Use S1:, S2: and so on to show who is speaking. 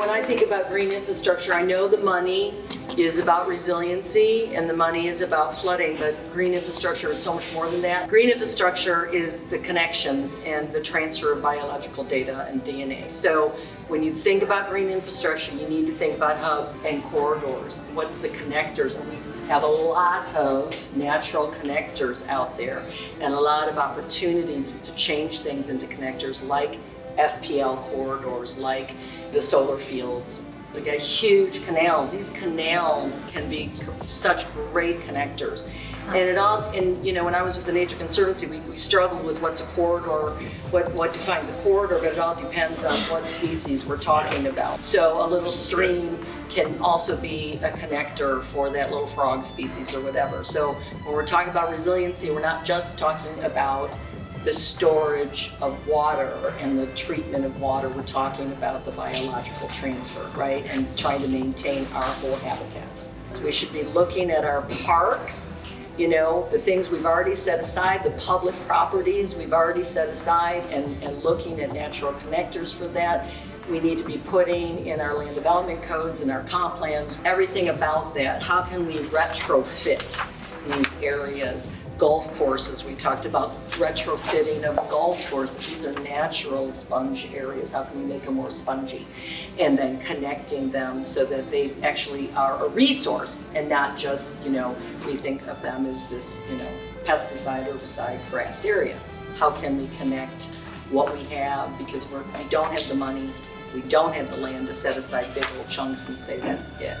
S1: when I think about green infrastructure, I know the money is about resiliency and the money is about flooding, but green infrastructure is so much more than that. Green infrastructure is the connections and the transfer of biological data and DNA. So when you think about green infrastructure, you need to think about hubs and corridors. What's the connectors? And we have a lot of natural connectors out there and a lot of opportunities to change things into connectors like FPL corridors, like the solar fields. We got huge canals. These canals can be such great connectors. And you know, when I was with the Nature Conservancy, we struggled with what's a corridor, what defines a corridor, but it all depends on what species we're talking about. So a little stream can also be a connector for that little frog species or whatever. So when we're talking about resiliency, we're not just talking about the storage of water and the treatment of water, we're talking about the biological transfer, right? And trying to maintain our whole habitats. So we should be looking at our parks, you know, the things we've already set aside, the public properties we've already set aside, and looking at natural connectors for that. We need to be putting in our land development codes and our comp plans, everything about that. How can we retrofit these areas? Golf courses, we talked about retrofitting of golf courses. These are natural sponge areas. How can we make them more spongy? And then connecting them so that they actually are a resource and not just, you know, we think of them as this, you know, pesticide, herbicide, grassed area. How can we connect what we have, because we don't have the money, we don't have the land to set aside big old chunks and say that's it.